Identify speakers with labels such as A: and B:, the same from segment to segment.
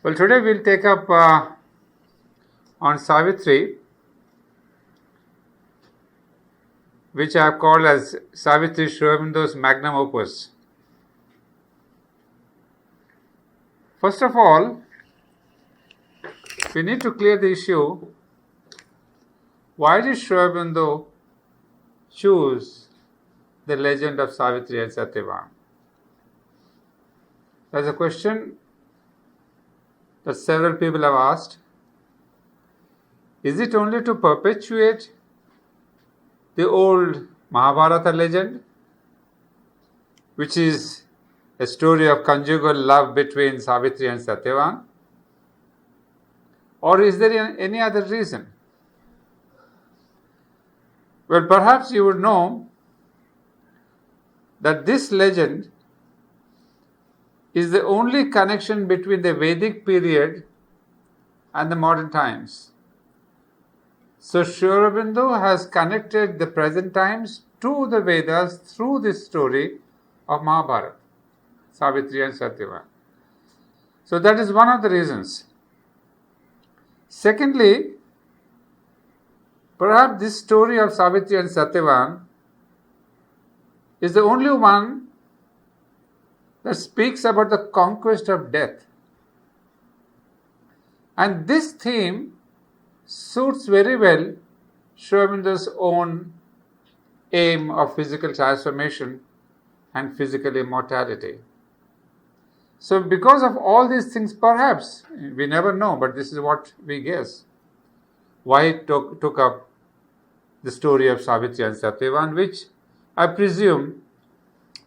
A: Well, today we'll take up on Savitri, which I have called as Savitri Sriaurobindo's magnum opus. First of all, we need to clear the issue, why did Sriaurobindo choose the legend of Savitri and Satyavan? That's a question that several people have asked. Is it only to perpetuate the old Mahabharata legend, which is a story of conjugal love between Savitri and Satyavan? Or is there any other reason? Well, perhaps you would know that this legend is the only connection between the Vedic period and the modern times. So Sriaurobindo has connected the present times to the Vedas through this story of Mahabharata, Savitri and Satyavan. So that is one of the reasons. Secondly, perhaps this story of Savitri and Satyavan is the only one that speaks about the conquest of death. And this theme suits very well Sriaurobindo's own aim of physical transformation and physical immortality. So because of all these things, perhaps, we never know, but this is what we guess, why he took up the story of Savitri and Satyavan, which I presume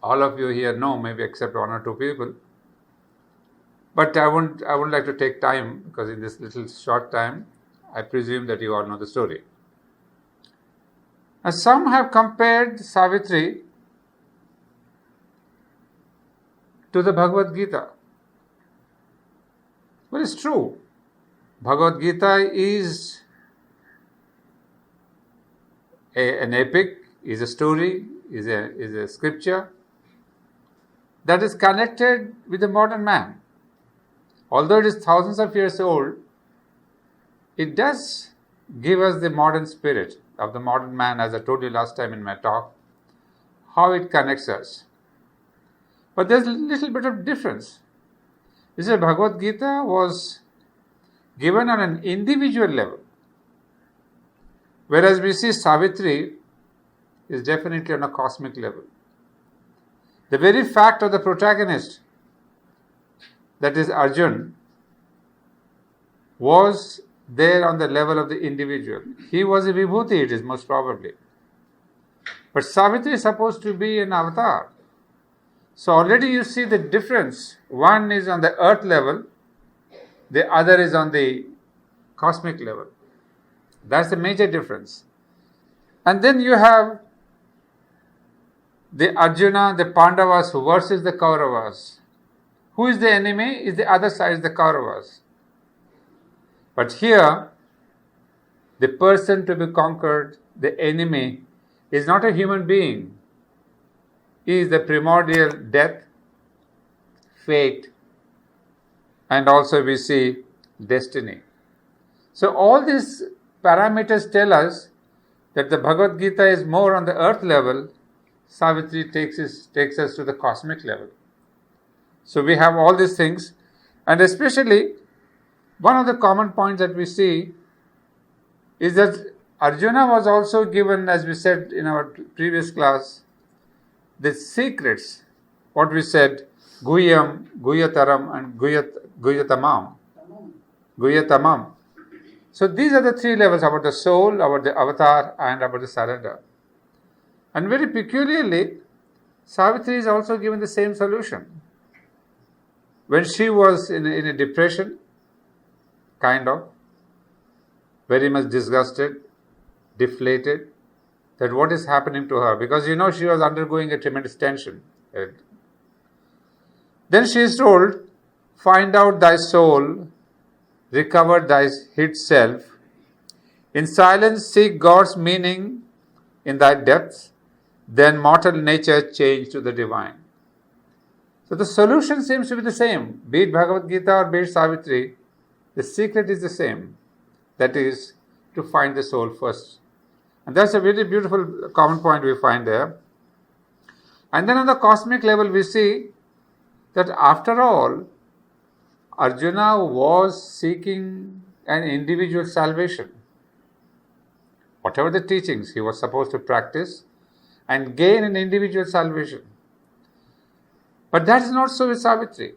A: all of you here know, maybe except one or two people. But I wouldn't like to take time, because in this little short time, I presume that you all know the story. Now, some have compared Savitri to the Bhagavad Gita. Well, it's true. Bhagavad Gita is an epic, is a story, is a scripture that is connected with the modern man. Although it is thousands of years old, it does give us the modern spirit of the modern man, as I told you last time in my talk, how it connects us. But there's a little bit of difference. You see, Bhagavad Gita was given on an individual level, whereas we see Savitri is definitely on a cosmic level. The very fact of the protagonist, that is Arjun, was there on the level of the individual. He was a vibhuti, it is most probably. But Savitri is supposed to be an avatar. So already you see the difference. One is on the earth level, the other is on the cosmic level. That's the major difference. And then you have the Arjuna, the Pandavas versus the Kauravas. Who is the enemy? Is the other side, is the Kauravas. But here, the person to be conquered, the enemy, is not a human being. He is the primordial death, fate, and also we see destiny. So all these parameters tell us that the Bhagavad Gita is more on the earth level. Savitri takes us to the cosmic level. So we have all these things, and especially one of the common points that we see is that Arjuna was also given, as we said in our previous class, the secrets, what we said, Guhyam, Guhyataram and Guhyatamam. So these are the three levels, about the soul, about the avatar, and about the surrender. And very peculiarly, Savitri is also given the same solution. When she was in a depression, kind of, very much disgusted, deflated, that what is happening to her, because she was undergoing a tremendous tension. Then she is told, find out thy soul, recover thy hid self, in silence seek God's meaning in thy depths, then mortal nature change to the divine. So the solution seems to be the same. Be it Bhagavad Gita or be it Savitri, the secret is the same. That is, to find the soul first. And that's a very beautiful common point we find there. And then on the cosmic level, we see that after all, Arjuna was seeking an individual salvation. Whatever the teachings he was supposed to practice and gain an individual salvation. But that is not so with Savitri.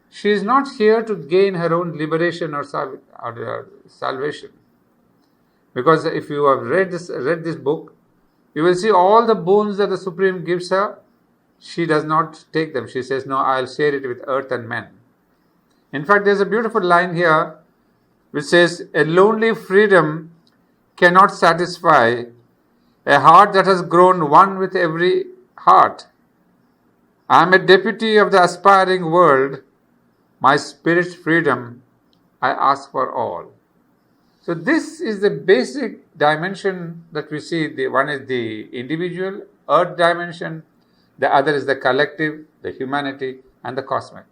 A: She is not here to gain her own liberation or salvation. Because if you have read this book, you will see all the boons that the Supreme gives her. She does not take them. She says, no, I'll share it with earth and men. In fact, there's a beautiful line here which says, a lonely freedom cannot satisfy a heart that has grown one with every heart. I am a deputy of the aspiring world. My spirit's freedom I ask for all. So this is the basic dimension that we see. The one is the individual, earth dimension. The other is the collective, the humanity, and the cosmic.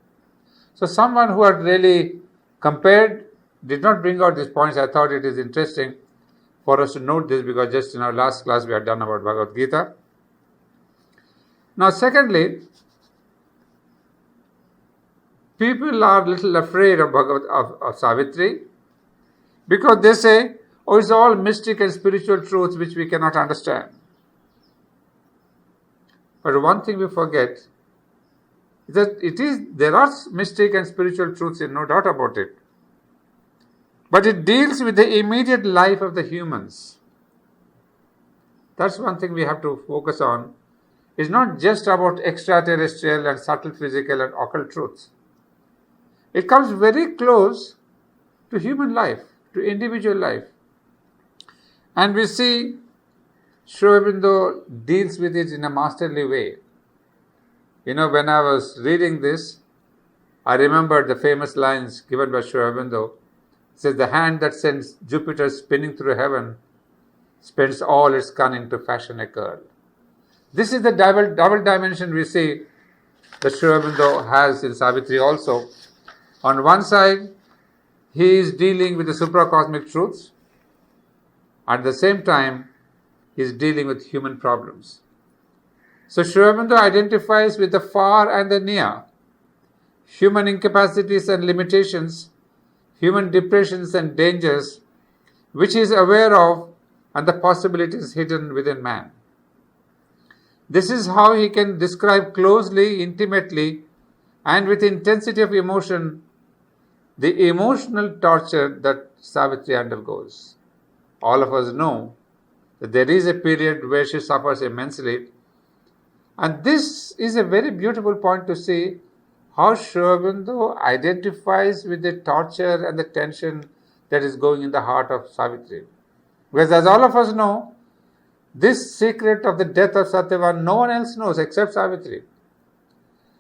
A: So someone who had really compared did not bring out these points. I thought it is interesting for us to note this because just in our last class we had done about Bhagavad Gita. Now secondly, people are a little afraid of Savitri because they say, oh, it's all mystic and spiritual truths which we cannot understand. But one thing we forget is that there are mystic and spiritual truths, no doubt about it. But it deals with the immediate life of the humans. That's one thing we have to focus on. It's not just about extraterrestrial and subtle physical and occult truths. It comes very close to human life, to individual life. And we see Sri Aurobindo deals with it in a masterly way. When I was reading this, I remembered the famous lines given by Sri Aurobindo. It says, the hand that sends Jupiter spinning through heaven spends all its cunning to fashion a curl. This is the double dimension we see that Sri Aurobindo has in Savitri also. On one side, he is dealing with the supracosmic truths. At the same time, he is dealing with human problems. So Sri Aurobindo identifies with the far and the near, human incapacities and limitations, human depressions and dangers, which he is aware of, and the possibilities hidden within man. This is how he can describe closely, intimately, and with intensity of emotion, the emotional torture that Savitri undergoes. All of us know that there is a period where she suffers immensely. And this is a very beautiful point to see how Sri Aurobindo identifies with the torture and the tension that is going in the heart of Savitri. Because as all of us know, this secret of the death of Satyavan, no one else knows except Savitri.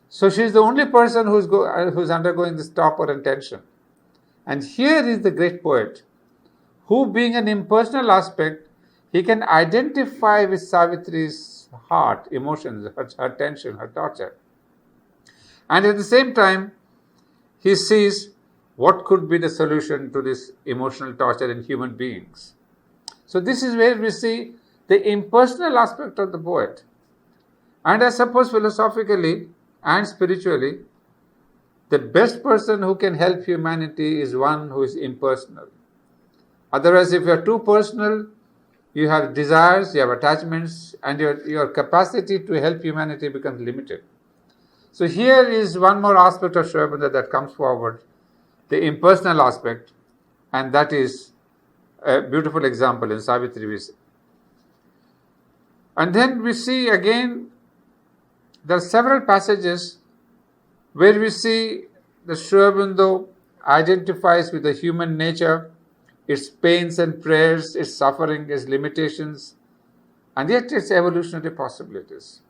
A: So she is the only person who is undergoing this torpor and tension. And here is the great poet, who being an impersonal aspect, he can identify with Savitri's heart, emotions, her tension, her torture. And at the same time, he sees what could be the solution to this emotional torture in human beings. So this is where we see the impersonal aspect of the poet. And I suppose philosophically and spiritually, the best person who can help humanity is one who is impersonal. Otherwise, if you are too personal, you have desires, you have attachments, and your capacity to help humanity becomes limited. So here is one more aspect of Sri Aurobindo that comes forward, the impersonal aspect, and that is a beautiful example in Savitri we see. And then we see again, there are several passages where we see the Sri Aurobindo identifies with the human nature, its pains and prayers, its suffering, its limitations, and yet its evolutionary possibilities.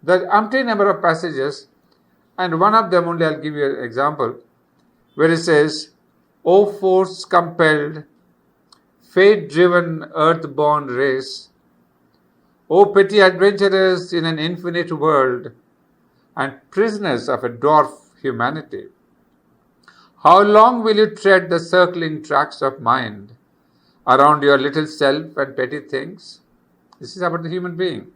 A: There are umpteen number of passages, and one of them only I'll give you an example, where it says, O force-compelled, fate-driven, earth-born race, O petty adventurers in an infinite world, and prisoners of a dwarf humanity. How long will you tread the circling tracks of mind around your little self and petty things? This is about the human being.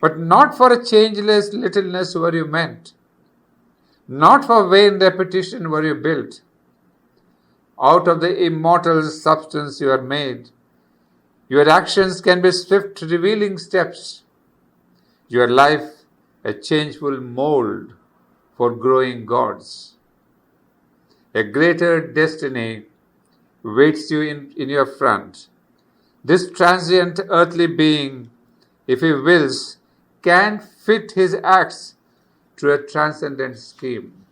A: But not for a changeless littleness were you meant. Not for vain repetition were you built. Out of the immortal substance you are made. Your actions can be swift revealing steps. Your life a changeful mold for growing gods. A greater destiny waits you in your front. This transient earthly being, if he wills, can fit his acts to a transcendent scheme.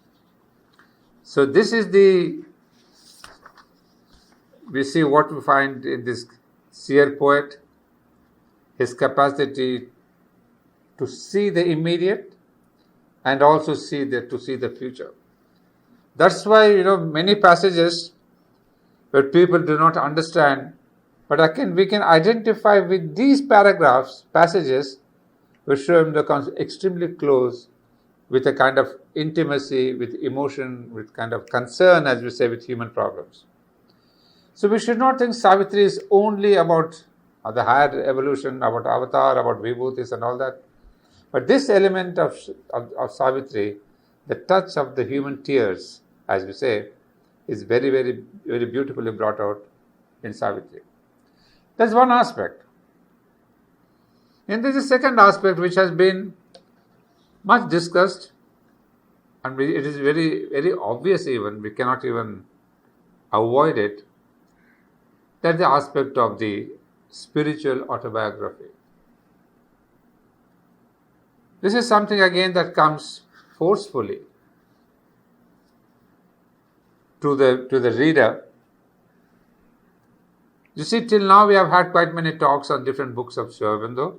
A: So this is we see what we find in this seer poet, his capacity to see the immediate and also to see the future. That's why, many passages where people do not understand, but we can identify with these passages, which show him extremely close with a kind of intimacy, with emotion, with kind of concern, as we say, with human problems. So we should not think Savitri is only about the higher evolution, about avatar, about vibhutis and all that. But this element of Savitri, the touch of the human tears, as we say, is very, very, very beautifully brought out in Savitri. That's one aspect. And there's a second aspect which has been much discussed, and it is very, very obvious even, we cannot even avoid it. That's the aspect of the spiritual autobiography. This is something again that comes forcefully to the reader. You see, till now we have had quite many talks on different books of Aurobindo,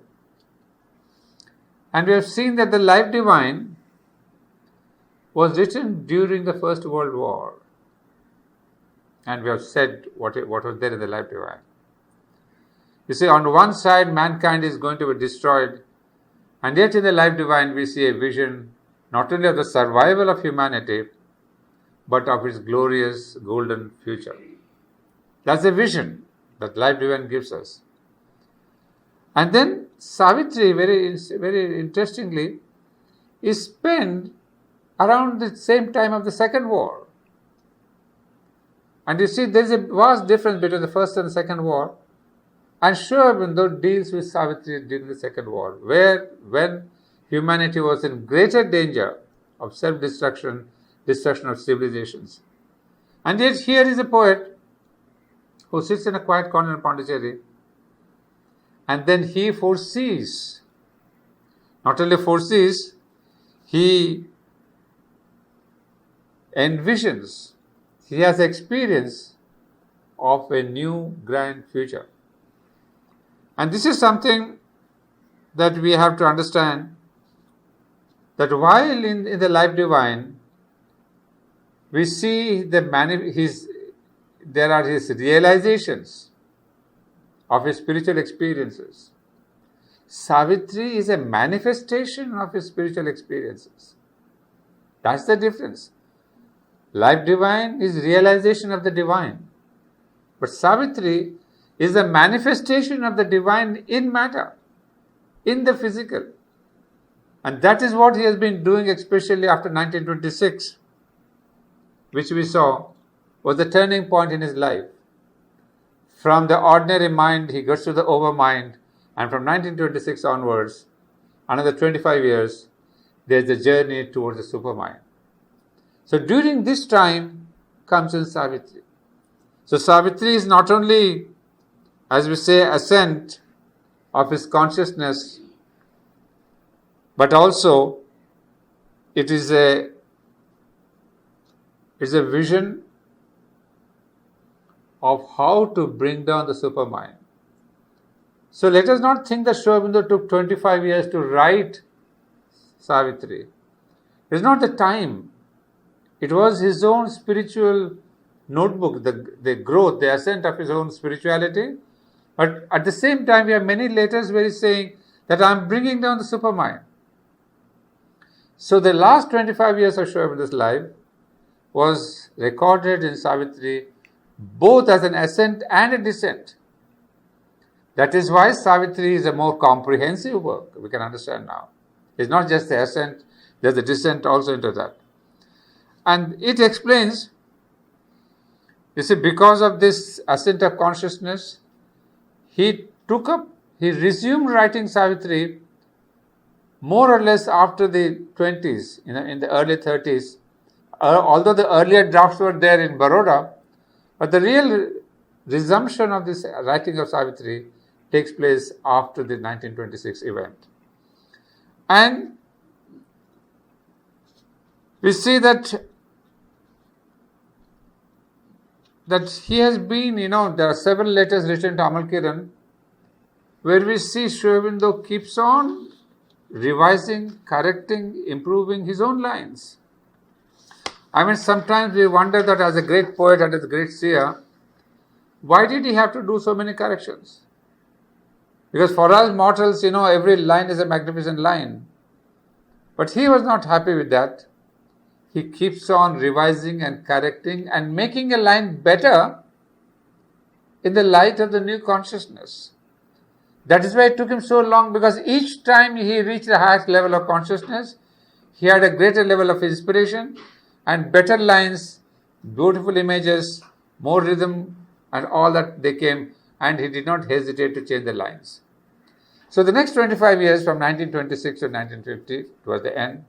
A: and we have seen that the Life Divine was written during the First World War, and we have said what was there in the Life Divine. You see, on one side mankind is going to be destroyed, and yet in the Life Divine we see a vision not only of the survival of humanity, but of its glorious golden future. That's a vision that Life Divine gives us. And then Savitri, very, very interestingly, is spent around the same time of the Second War. And you see, there is a vast difference between the First and the Second War. And Aurobindo deals with Savitri during the Second War, when humanity was in greater danger of self-destruction, destruction of civilizations. And yet here is a poet who sits in a quiet corner in Pondicherry, and then he foresees, not only foresees, he envisions, he has experience of a new grand future. And this is something that we have to understand, that while in the Life Divine, we see there are his realizations of his spiritual experiences. Savitri is a manifestation of his spiritual experiences. That's the difference. Life Divine is realization of the divine, but Savitri is a manifestation of the divine in matter, in the physical. And that is what he has been doing, especially after 1926, which we saw was the turning point in his life. From the ordinary mind, he gets to the overmind, and from 1926 onwards, another 25 years, there's a journey towards the supermind. So during this time comes in Savitri. So Savitri is not only, as we say, ascent of his consciousness, but also it is a vision of how to bring down the supermind. So let us not think that Aurobindo took 25 years to write Savitri. It is not the time. It was his own spiritual notebook, the growth, the ascent of his own spirituality. But at the same time, we have many letters where he's saying that I am bringing down the supermind. So the last 25 years of Sri Aurobindo's life was recorded in Savitri both as an ascent and a descent. That is why Savitri is a more comprehensive work, we can understand now. It's not just the ascent, there's the descent also into that. And it explains, you see, because of this ascent of consciousness, he resumed writing Savitri more or less after the 20s, in the early 30s. Although the earlier drafts were there in Baroda, but the real resumption of this writing of Savitri takes place after the 1926 event. And we see that he has been, there are several letters written to Amal Kiran where we see Sri Aurobindo keeps on revising, correcting, improving his own lines. I mean, sometimes we wonder that as a great poet and as a great seer, why did he have to do so many corrections? Because for us mortals, every line is a magnificent line. But he was not happy with that. He keeps on revising and correcting and making a line better in the light of the new consciousness. That is why it took him so long, because each time he reached the highest level of consciousness, he had a greater level of inspiration and better lines, beautiful images, more rhythm, and all that they came, and he did not hesitate to change the lines. So the next 25 years, from 1926 to 1950, towards the end,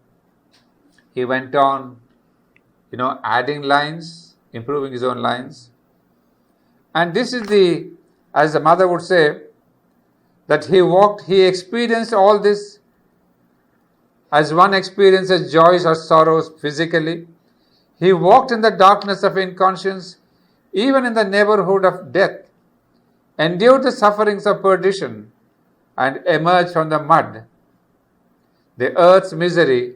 A: he went on, adding lines, improving his own lines. And this is as the mother would say, that he experienced all this as one experiences joys or sorrows physically. He walked in the darkness of inconscience, even in the neighborhood of death, endured the sufferings of perdition, and emerged from the mud, the earth's misery,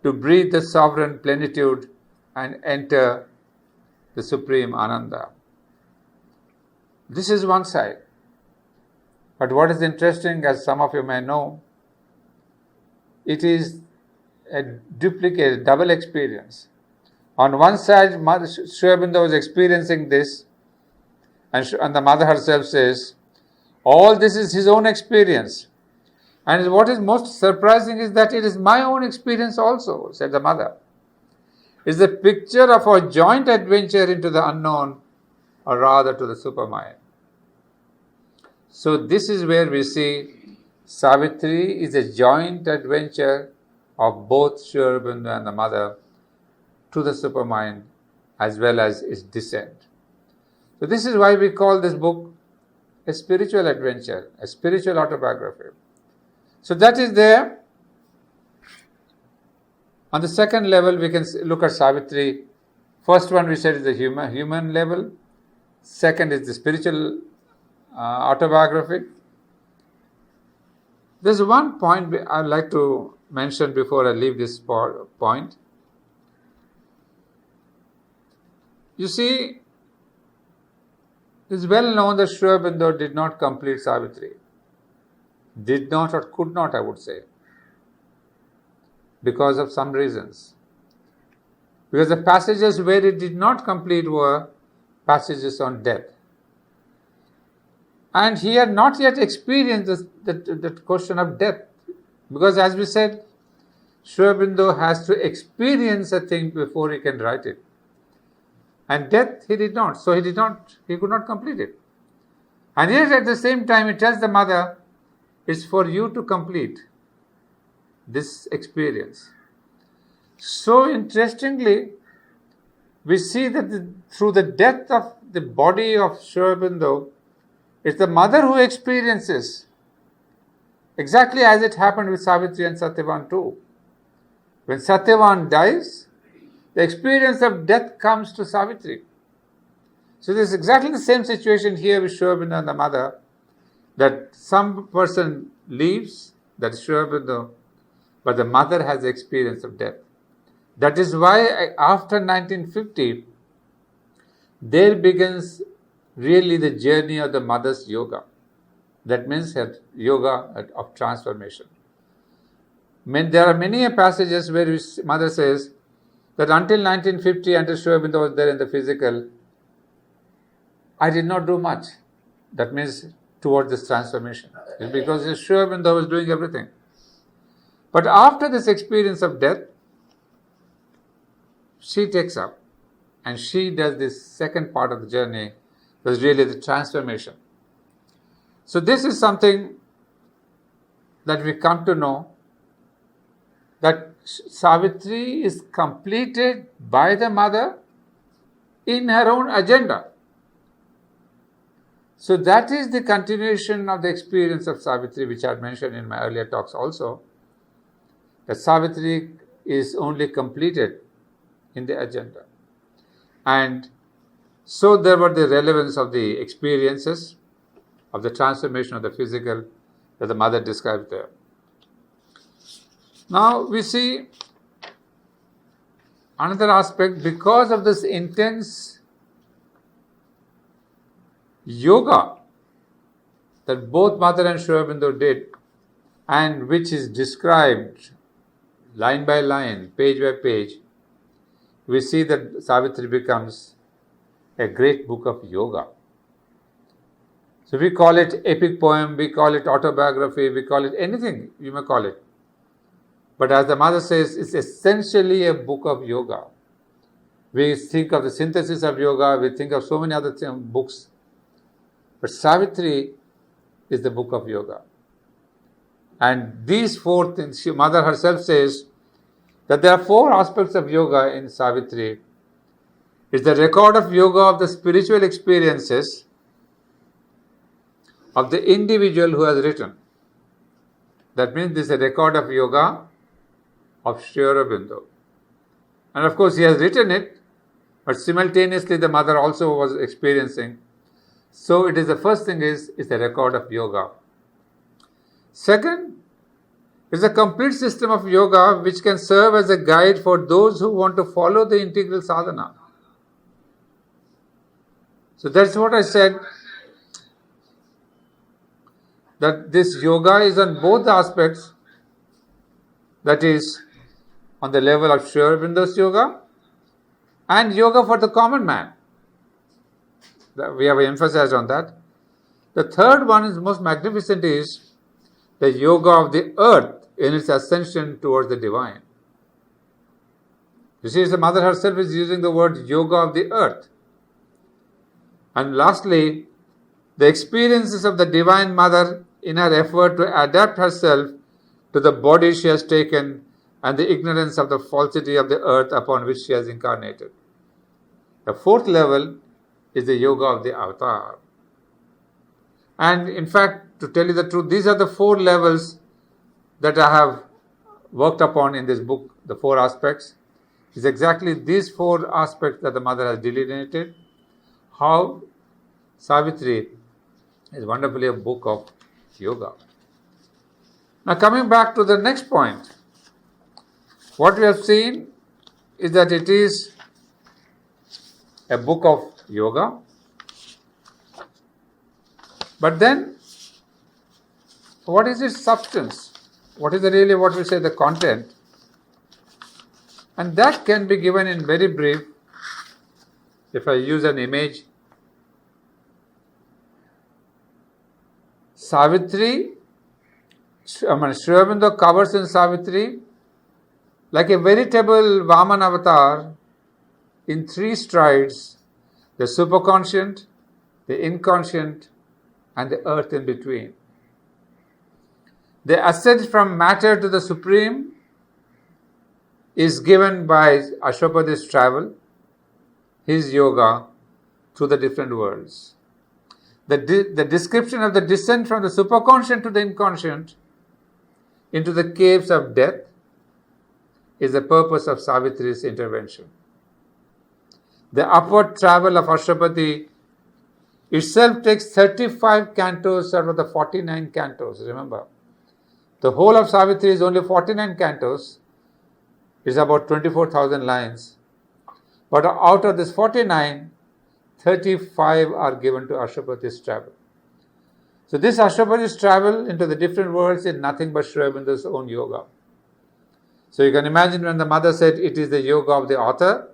A: to breathe the sovereign plenitude and enter the supreme Ananda. This is one side. But what is interesting, as some of you may know, it is a duplicate, double experience. On one side, Sri Aurobindo was experiencing this, and the mother herself says, all this is his own experience. And what is most surprising is that it is my own experience also, said the mother. It's a picture of our joint adventure into the unknown, or rather to the supermind. So this is where we see Savitri is a joint adventure of both Sri Aurobindo and the mother to the supermind, as well as its descent. So this is why we call this book a spiritual adventure, a spiritual autobiography. So that is there. On the second level, we can look at Savitri. First one we said is the human level. Second is the spiritual autobiography. There's one point I'd like to mention before I leave this point. You see, it's well known that Sri Aurobindo did not complete Savitri. Did not or could not, I would say, because of some reasons. Because the passages where it did not complete were passages on death. And he had not yet experienced the question of death. Because as we said, Sri Aurobindo has to experience a thing before he can write it. And death he did not. So he could not complete it. And yet at the same time he tells the mother, it's for you to complete this experience. So interestingly, we see that through the death of the body of Sri Aurobindo, it's the mother who experiences exactly as it happened with Savitri and Satyavan too. When Satyavan dies, the experience of death comes to Savitri. So this is exactly the same situation here with Sri Aurobindo and the mother, that some person leaves, that is Sri Aurobindo, but the mother has the experience of death. That is why after 1950, there begins really the journey of the mother's yoga. That means her yoga of transformation. There are many passages where mother says that until 1950, until Sri Aurobindo was there in the physical, I did not do much. That means toward this transformation. It's because Sri Aurobindo was doing everything. But after this experience of death, she takes up and she does this second part of the journey, was really the transformation. So this is something that we come to know, that Savitri is completed by the mother in her own agenda. So that is the continuation of the experience of Savitri, which I had mentioned in my earlier talks also, that Savitri is only completed in the agenda. And so there were the relevance of the experiences of the transformation of the physical that the mother described there. Now we see another aspect, because of this intense yoga that both Mother and Sri Aurobindo did, and which is described line by line, page by page, we see that Savitri becomes a great book of yoga. So we call it epic poem, we call it autobiography, we call it anything you may call it. But as the mother says, it's essentially a book of yoga. We think of the synthesis of yoga, we think of so many other books. But Savitri is the book of yoga. And these four things, mother herself says that there are four aspects of yoga in Savitri. It's the record of yoga of the spiritual experiences of the individual who has written. That means this is a record of yoga of Sri Aurobindo. And of course he has written it, but simultaneously the mother also was experiencing. So it is the first thing is a record of yoga. Second, it's a complete system of yoga which can serve as a guide for those who want to follow the integral sadhana. So that's what I said, that this yoga is on both aspects, that is on the level of Sri Aurobindo's yoga and yoga for the common man. We have emphasized on that. The third one is most magnificent, is the yoga of the earth in its ascension towards the divine. You see, the mother herself is using the word yoga of the earth. And lastly, the experiences of the divine mother in her effort to adapt herself to the body she has taken and the ignorance of the falsity of the earth upon which she has incarnated. The fourth level is the yoga of the avatar. And in fact, to tell you the truth, these are the four levels that I have worked upon in this book, the four aspects. It's exactly these four aspects that the mother has delineated. How Savitri is wonderfully a book of yoga. Now coming back to the next point, what we have seen is that it is a book of yoga. But then, what is its substance? What is really what we say the content? And that can be given in very brief. If I use an image, Savitri, Sri Aurobindo covers in Savitri like a veritable Vaman avatar in three strides: the superconscient, the inconscient, and the earth in between. The ascent from matter to the supreme is given by Ashwapadi's travel, his yoga through the different worlds. The description of the descent from the superconscient to the inconscient into the caves of death is the purpose of Savitri's intervention. The upward travel of Ashwapati itself takes 35 cantos out of the 49 cantos. Remember, the whole of Savitri is only 49 cantos. It's about 24,000 lines. But out of this 49, 35 are given to Ashwapati's travel. So this Ashwapati's travel into the different worlds is nothing but Sri Aurobindo's own yoga. So you can imagine when the mother said it is the yoga of the author,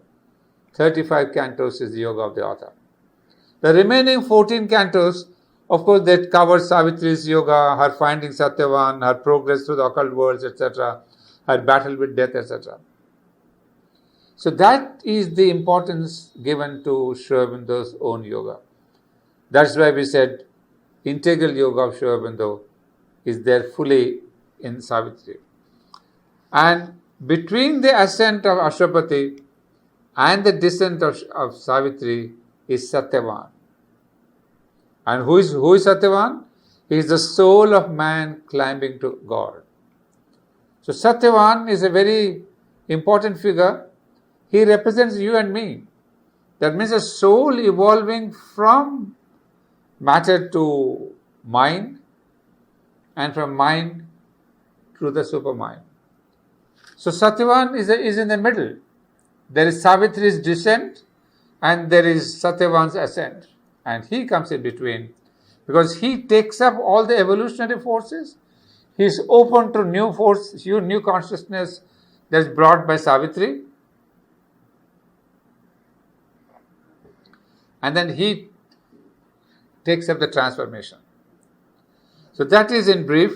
A: 35 cantos is the yoga of the author. The remaining 14 cantos, of course, that covers Savitri's yoga, her finding Satyavan, her progress through the occult worlds, etc., her battle with death, etc. So that is the importance given to Sri Aurobindo's own yoga. That's why we said integral yoga of Sri Aurobindo is there fully in Savitri. And between the ascent of Ashwapati and the descent of Savitri is Satyavan. And who is Satyavan? He is the soul of man climbing to God. So Satyavan is a very important figure. He represents you and me. That means a soul evolving from matter to mind and from mind to the supermind. So Satyavan is in the middle. There is Savitri's descent and there is Satyavan's ascent. And he comes in between because he takes up all the evolutionary forces. He is open to new force, new consciousness that is brought by Savitri. And then he takes up the transformation. So that is in brief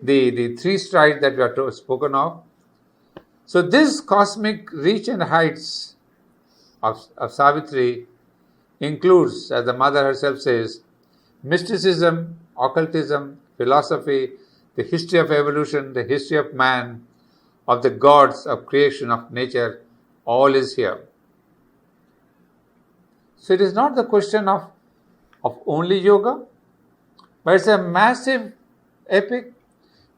A: the three strides that we are spoken of. So this cosmic reach and heights of Savitri includes, as the mother herself says, mysticism, occultism, philosophy, the history of evolution, the history of man, of the gods, of creation, of nature, all is here. So it is not the question of only yoga, but it's a massive epic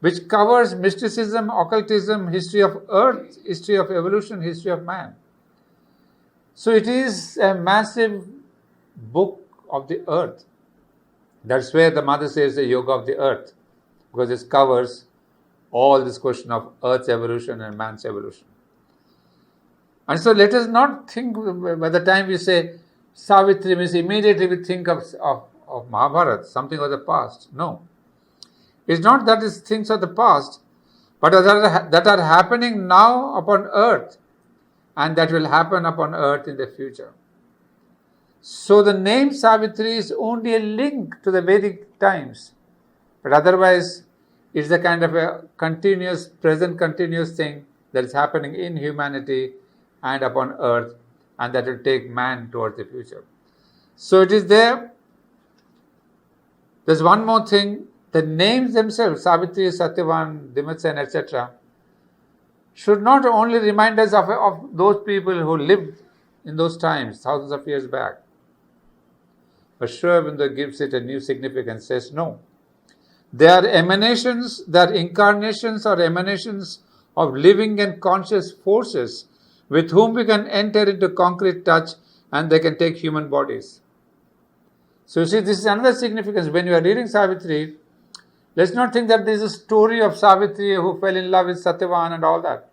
A: which covers mysticism, occultism, history of earth, history of evolution, history of man. So it is a massive book of the earth. That's where the mother says the yoga of the earth, because it covers all this question of earth's evolution and man's evolution. And so let us not think, by the time we say Savitri means immediately we think of Mahabharata, something of the past. No. It's not that it's things of the past, but that are happening now upon earth and that will happen upon earth in the future. So the name Savitri is only a link to the Vedic times, but otherwise it's a kind of a present continuous thing that is happening in humanity and upon earth, and that will take man towards the future. So it is there. There's one more thing. The names themselves, Savitri, Satyavan, Dimatsen, etc., should not only remind us of those people who lived in those times, thousands of years back. But Sri Aurobindo gives it a new significance, says no. They are emanations, they are incarnations or emanations of living and conscious forces with whom we can enter into concrete touch and they can take human bodies. So you see, this is another significance. When you are reading Savitri, let's not think that this is a story of Savitri who fell in love with Satyavan and all that.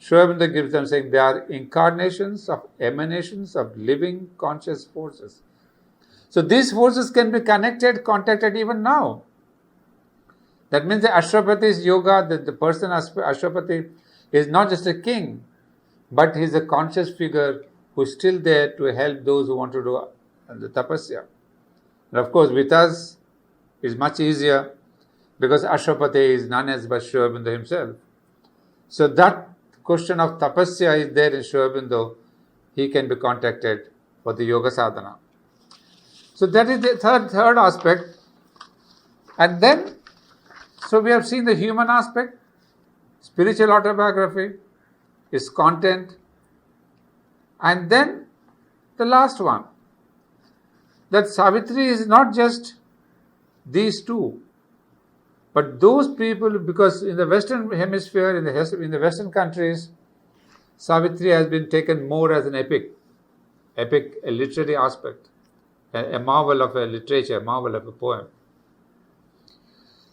A: Sri Aurobindo gives them saying they are incarnations of emanations of living conscious forces. So these forces can be contacted even now. That means the Ashwapati's yoga, the person Ashwapati is not just a king, but he is a conscious figure who is still there to help those who want to do the tapasya. And of course, with us, it's much easier because Ashwapati is none else but Sri Aurobindo himself. So that question of tapasya is there in Sri Aurobindo. He can be contacted for the yoga sadhana. So that is the third aspect. And then, so we have seen the human aspect, spiritual autobiography, its content, and then the last one, that Savitri is not just these two, but those people, because in the Western hemisphere, in the Western countries, Savitri has been taken more as an epic, a literary aspect, a marvel of a literature, a marvel of a poem.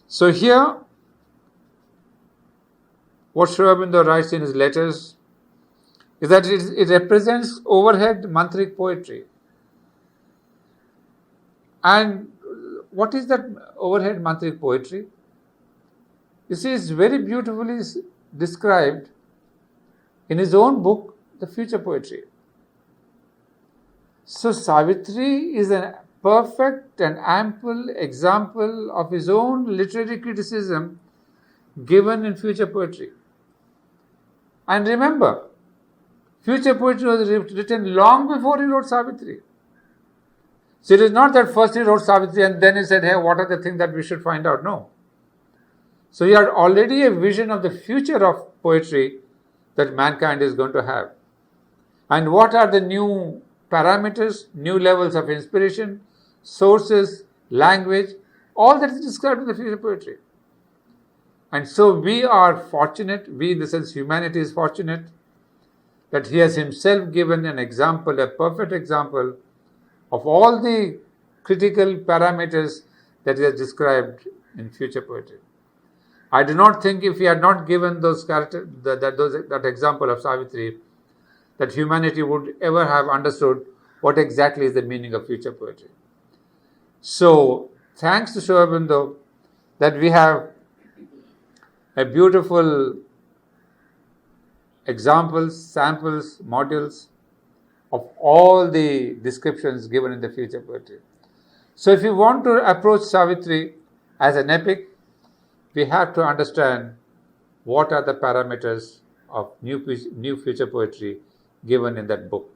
A: So here, what Sri Aurobindo writes in his letters is that it represents overhead mantric poetry. And what is that overhead mantric poetry? You see, it's very beautifully described in his own book, The Future Poetry. So Savitri is a perfect and ample example of his own literary criticism given in Future Poetry. And remember, Future Poetry was written long before he wrote Savitri. So it is not that first he wrote Savitri and then he said, hey, what are the things that we should find out? No. So he had already a vision of the future of poetry that mankind is going to have. And what are the new parameters, new levels of inspiration, sources, language, all that is described in the future poetry. And so we are fortunate, we in the sense humanity is fortunate, that he has himself given an example, a perfect example of all the critical parameters that he has described in future poetry. I do not think if he had not given those characters, that example of Savitri, that humanity would ever have understood what exactly is the meaning of future poetry. So, thanks to Aurobindo, that we have a beautiful examples, samples, modules of all the descriptions given in the future poetry. So if you want to approach Savitri as an epic, we have to understand what are the parameters of new future poetry given in that book.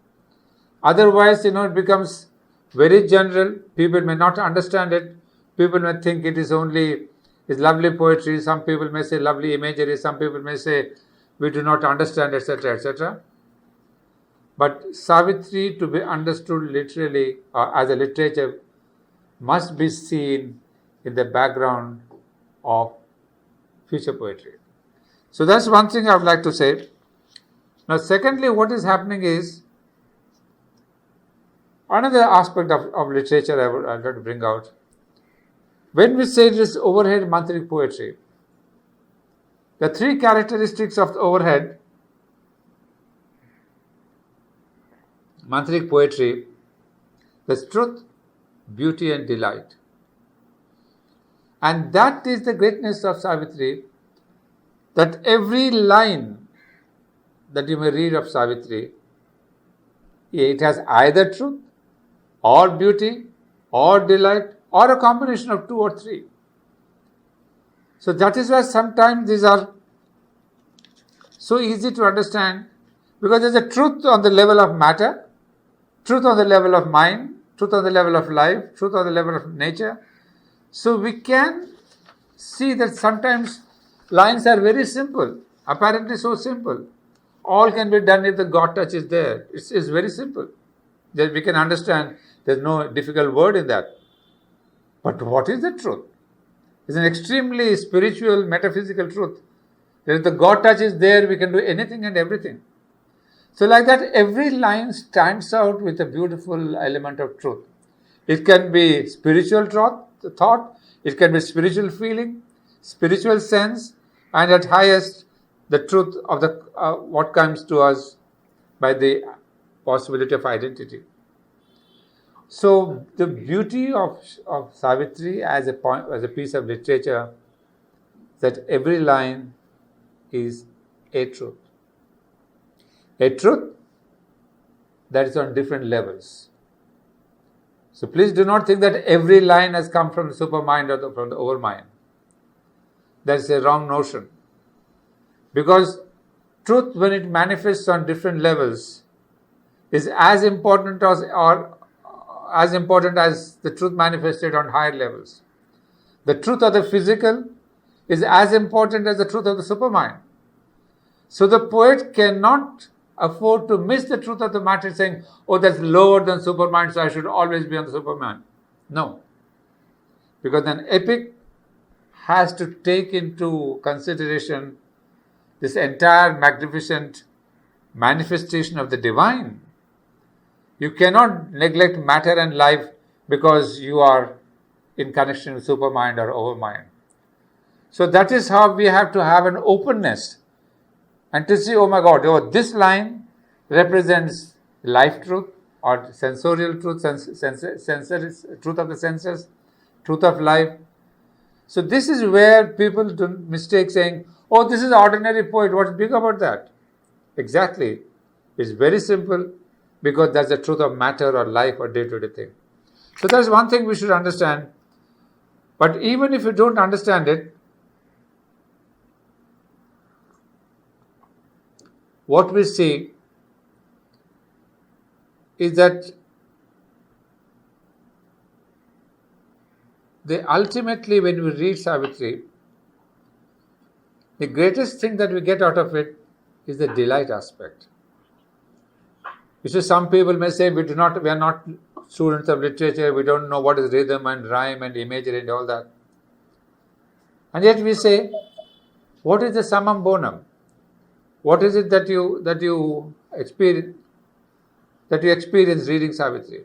A: Otherwise, it becomes very general. People may not understand it. People may think it is lovely poetry. Some people may say lovely imagery. Some people may say we do not understand, etc., etc. But Savitri, to be understood literally as a literature, must be seen in the background of future poetry. So that's one thing I would like to say. Now, secondly, what is happening is another aspect of literature I would like to bring out. When we say this overhead mantric poetry, the three characteristics of the overhead mantric poetry is truth, beauty and delight. And that is the greatness of Savitri, that every line that you may read of Savitri, it has either truth or beauty or delight or a combination of two or three. So that is why sometimes these are so easy to understand, because there is a truth on the level of matter, truth on the level of mind, truth on the level of life, truth on the level of nature. So we can see that sometimes lines are very simple, apparently so simple. All can be done if the God touch is there. It's very simple. That we can understand, there's no difficult word in that. But what is the truth? It's an extremely spiritual, metaphysical truth. If the God touch is there, we can do anything and everything. So like that, every line stands out with a beautiful element of truth. It can be spiritual thought, it can be spiritual feeling, spiritual sense, and at highest, the truth of what comes to us by the possibility of identity. So the beauty of Savitri as a piece of literature, that every line is a truth. A truth that is on different levels. So please do not think that every line has come from the supermind or from the overmind. That's a wrong notion. Because truth, when it manifests on different levels, is as important as the truth manifested on higher levels. The truth of the physical is as important as the truth of the supermind. So the poet cannot afford to miss the truth of the matter, saying, oh, that's lower than supermind, so I should always be on the superman. No. Because an epic has to take into consideration this entire magnificent manifestation of the divine. You cannot neglect matter and life because you are in connection with supermind or overmind. So that is how we have to have an openness and to see, oh my God, this line represents life truth or sensorial truth, truth of the senses, truth of life. So this is where people do mistake saying, oh, this is ordinary poet, what's big about that? Exactly. It's very simple, because that's the truth of matter or life or day-to-day thing. So that's one thing we should understand. But even if you don't understand it, what we see is that ultimately when we read Savitri, the greatest thing that we get out of it is the delight aspect. You see, some people may say we are not students of literature, we don't know what is rhythm and rhyme and imagery and all that. And yet we say, what is the summum bonum? What is it that you experience reading Savitri?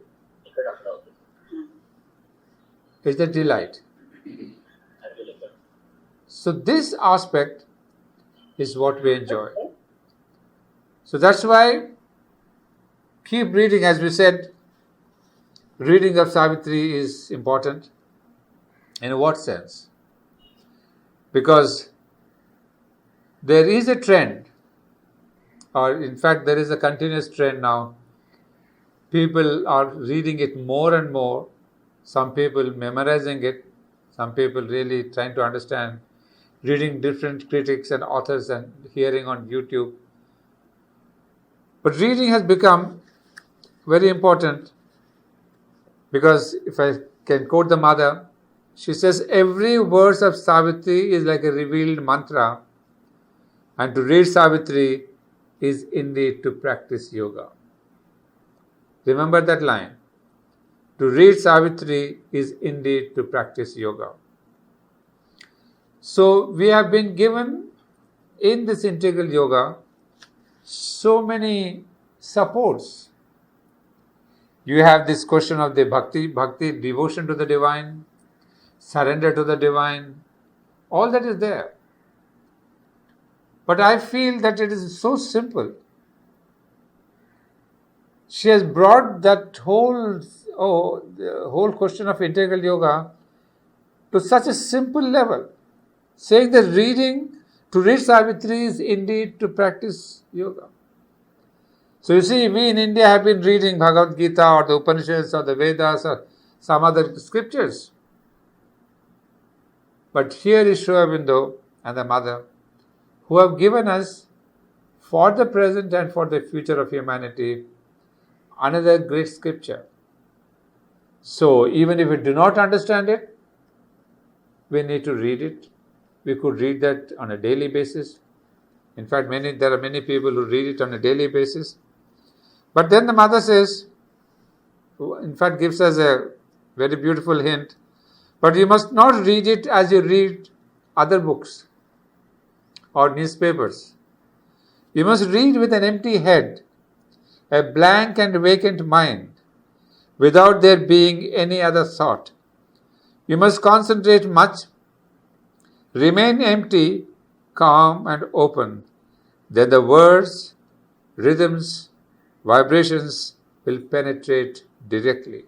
A: Is the delight. So this aspect is what we enjoy. So that's why keep reading. As we said, reading of Savitri is important. In what sense? Because there is a trend, or in fact there is a continuous trend now. People are reading it more and more. Some people memorizing it. Some people really trying to understand, reading different critics and authors and hearing on YouTube. But reading has become very important, because if I can quote the mother, she says, every verse of Savitri is like a revealed mantra, and to read Savitri is indeed to practice yoga. Remember that line. To read Savitri is indeed to practice yoga. So we have been given in this integral yoga so many supports. You have this question of the bhakti, devotion to the divine, surrender to the divine. All that is there. But I feel that it is so simple. She has brought that the whole question of integral yoga to such a simple level, saying that to read Savitri is indeed to practice yoga. So you see, we in India have been reading Bhagavad Gita or the Upanishads or the Vedas or some other scriptures. But here is Sri Aurobindo and the mother, who have given us, for the present and for the future of humanity, another great scripture. So even if we do not understand it, we need to read it. We could read that on a daily basis. In fact, there are many people who read it on a daily basis. But then the mother says, in fact gives us a very beautiful hint, but you must not read it as you read other books or newspapers. You must read with an empty head, a blank and vacant mind, without there being any other thought. You must concentrate much, remain empty, calm and open. Then the words, rhythms, vibrations will penetrate directly.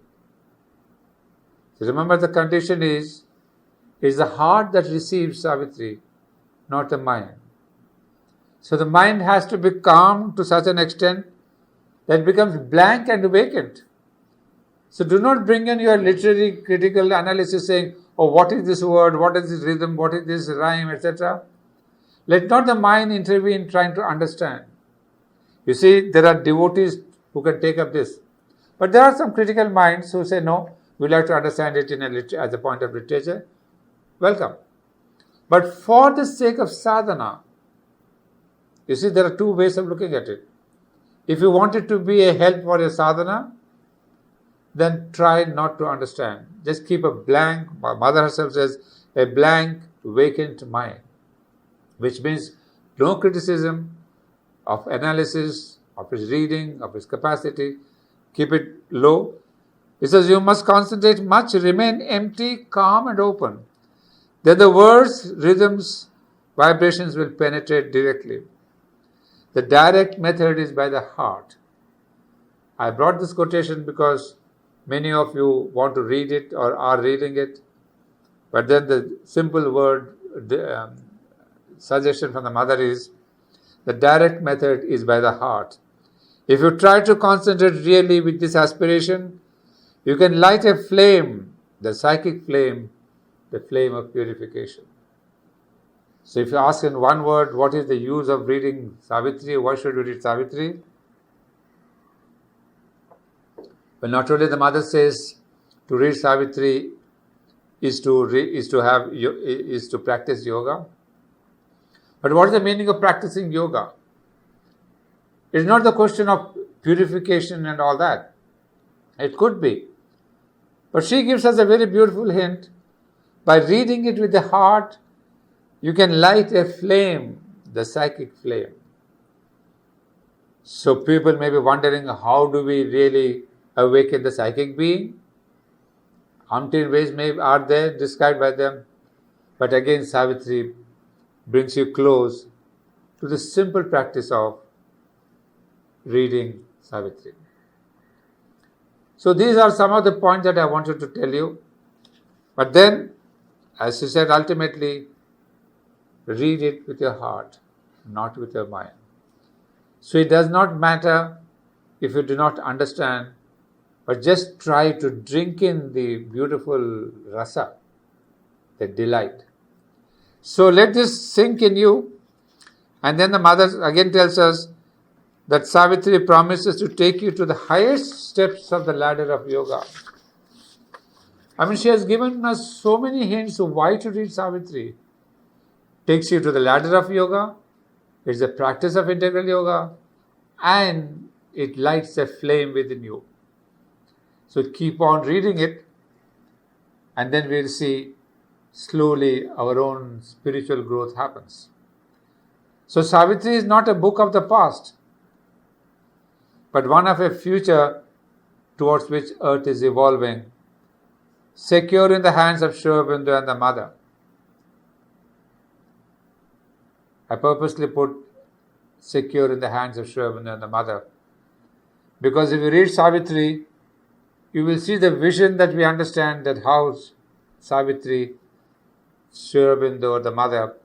A: So remember, the condition is the heart that receives Savitri, not the mind. So the mind has to be calm to such an extent that it becomes blank and vacant. So do not bring in your literary critical analysis saying, oh, what is this word, what is this rhythm, what is this rhyme, etc. Let not the mind intervene trying to understand. You see, there are devotees who can take up this. But there are some critical minds who say, no, we like to understand it as a point of literature. Welcome. But for the sake of sadhana, you see, there are two ways of looking at it. If you want it to be a help for your sadhana, then try not to understand. Just keep a blank, my mother herself says, a blank, vacant mind. Which means no criticism of analysis, of his reading, of his capacity. Keep it low. He says you must concentrate much, remain empty, calm and open. Then the words, rhythms, vibrations will penetrate directly. The direct method is by the heart. I brought this quotation because many of you want to read it or are reading it. But then the simple word suggestion from the mother is, the direct method is by the heart. If you try to concentrate really with this aspiration, you can light a flame, the psychic flame, the flame of purification. So if you ask in one word, what is the use of reading Savitri? Why should we read Savitri? Well, not only the mother says to read Savitri is to practice yoga, but what is the meaning of practicing yoga? It's not the question of purification and all that. It could be. But she gives us a very beautiful hint. By reading it with the heart, you can light a flame, the psychic flame. So people may be wondering, how do we really awaken the psychic being? Umpteen ways are there described by them. But again, Savitri brings you close to the simple practice of reading Savitri. So these are some of the points that I wanted to tell you. But then, as she said, ultimately, read it with your heart, not with your mind. So it does not matter if you do not understand, but just try to drink in the beautiful rasa, the delight. So let this sink in you. And then the mother again tells us that Savitri promises to take you to the highest steps of the ladder of yoga. I mean, she has given us so many hints of why to read Savitri. Takes you to the ladder of yoga, it's a practice of integral yoga, and it lights a flame within you. So keep on reading it, and then we'll see slowly our own spiritual growth happens. So Savitri is not a book of the past, but one of a future towards which earth is evolving, secure in the hands of Sri-Aurobindo and the mother. I purposely put secure in the hands of Sri-Aurobindo and the mother, because if you read Savitri, you will see the vision that we understand, that how Savitri, Sri-Aurobindo or the mother,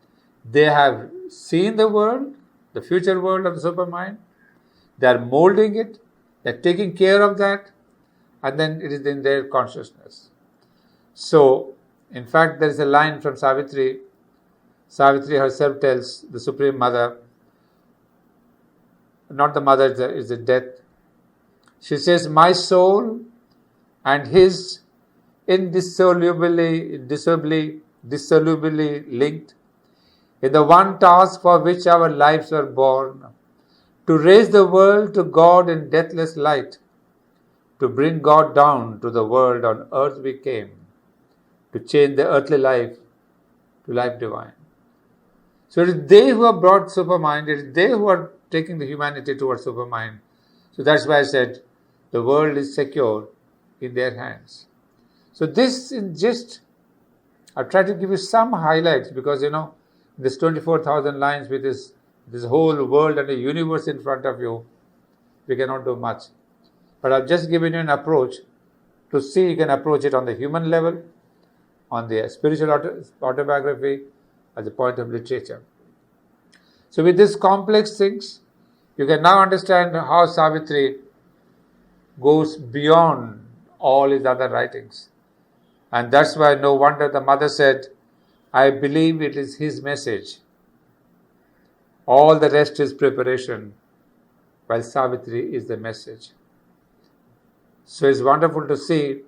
A: they have seen the world, the future world of the supermind. They are molding it, they are taking care of that, and then it is in their consciousness. So, in fact, there is a line from Savitri. Savitri herself tells the Supreme Mother, not the mother, is the death. She says, my soul and his indissolubly linked in the one task for which our lives were born, to raise the world to God in deathless light, to bring God down to the world on earth we came, to change the earthly life to life divine. So it is they who have brought Supermind, it is they who are taking the humanity towards Supermind. So that's why I said the world is secure in their hands. So this is just, I've tried to give you some highlights because, this 24,000 lines with this whole world and a universe in front of you, we cannot do much. But I've just given you an approach to see you can approach it on the human level, on the spiritual autobiography, at the point of literature. So with these complex things, you can now understand how Savitri goes beyond all his other writings. And that's why no wonder the mother said, I believe it is his message. All the rest is preparation, while Savitri is the message. So it's wonderful to see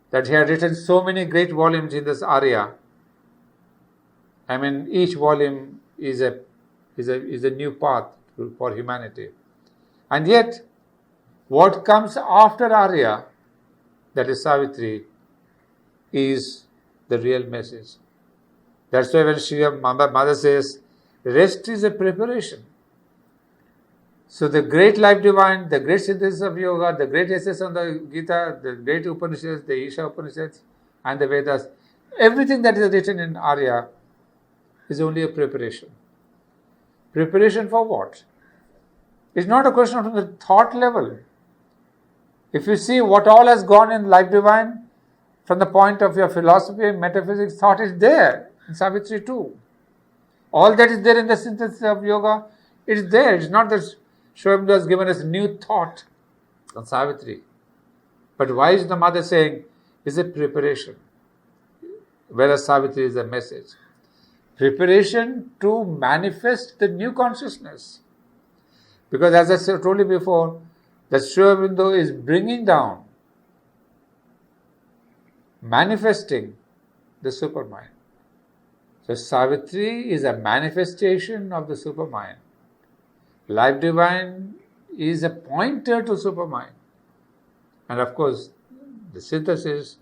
A: that he had written so many great volumes in this area. I mean, each volume is a new path for humanity. And yet, what comes after Arya, that is Savitri, is the real message. That's why when Sri Mother says, rest is a preparation. So the great life divine, the great synthesis of yoga, the great essays on the Gita, the great Upanishads, the Isha Upanishads, and the Vedas, everything that is written in Arya is only a preparation. Preparation for what? It's not a question of the thought level. If you see what all has gone in life divine, from the point of view of philosophy, metaphysics, thought is there in Savitri too. All that is there in the synthesis of yoga, it is there. It's not that Sri Aurobindo has given us new thought on Savitri. But why is the mother saying, is it preparation? Whereas Savitri is a message. Preparation to manifest the new consciousness. Because as I told you before, that Sri Aurobindo is bringing down, manifesting the supermind. So Savitri is a manifestation of the supermind. Life Divine is a pointer to supermind. And of course, the synthesis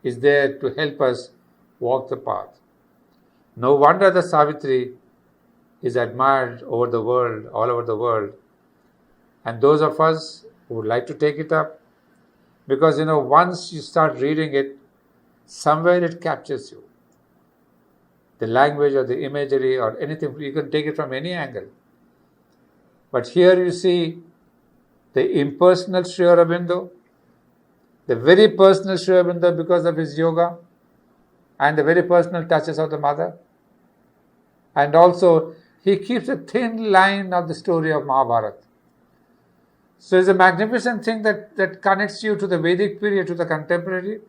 A: is there to help us walk the path. No wonder the Savitri is admired over the world, all over the world. And those of us who would like to take it up, because once you start reading it, somewhere it captures you. The language or the imagery or anything, you can take it from any angle. But here you see the impersonal Sri Aurobindo, the very personal Sri Aurobindo because of his yoga, and the very personal touches of the mother. And also, he keeps a thin line of the story of Mahabharata. So it's a magnificent thing that connects you to the Vedic period, to the contemporary.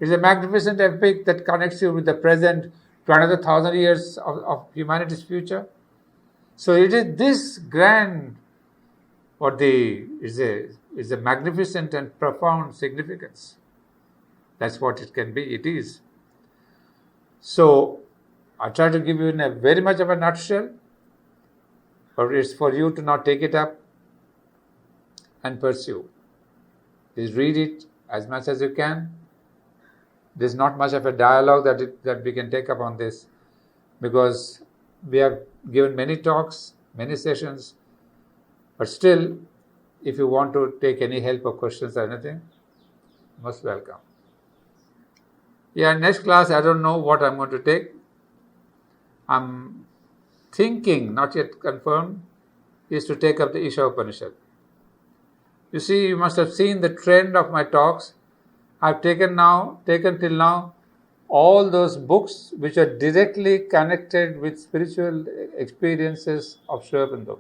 A: It's a magnificent epic that connects you with the present, to another 1,000 years of humanity's future. So it is this grand, is a magnificent and profound significance. That's what it can be, it is. So, I try to give you in a very much of a nutshell, but it's for you to now take it up and pursue. Please read it as much as you can. There's not much of a dialogue that we can take up on this, because we have given many talks, many sessions, but still, if you want to take any help or questions or anything, most welcome. Yeah, next class, I don't know what I'm going to take. I'm thinking, not yet confirmed, is to take up the Isha Upanishad. You see, you must have seen the trend of my talks. I've taken till now all those books which are directly connected with spiritual experiences of Sri Aurobindo.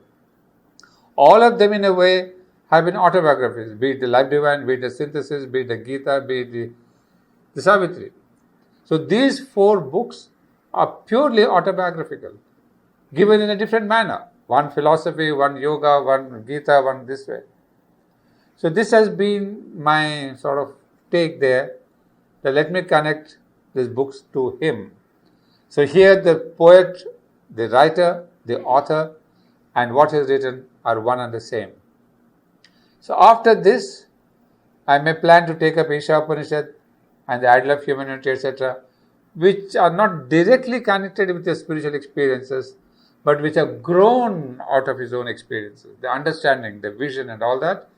A: All of them in a way have been autobiographies, be it the Life Divine, be it the Synthesis, be it the Gita, be it the Savitri. So these 4 books are purely autobiographical, given in a different manner. One philosophy, one yoga, one Gita, one this way. So this has been my sort of take there, that let me connect these books to him. So here the poet, the writer, the author, and what is written are one and the same. So after this, I may plan to take up Isha Upanishad and the Ideal of Humanity, etc., which are not directly connected with your spiritual experiences, but which have grown out of his own experiences. The understanding, the vision and all that,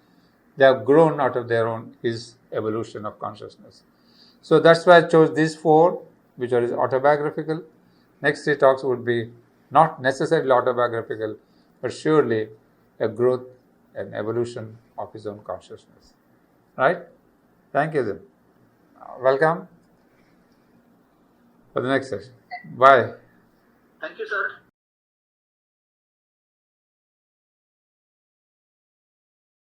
A: they have grown out of their own, his evolution of consciousness. So that's why I chose these 4, which are autobiographical. Next 3 talks would be not necessarily autobiographical, but surely a growth and evolution of his own consciousness. Right? Thank you then. Welcome for the next session. Bye.
B: Thank you, sir.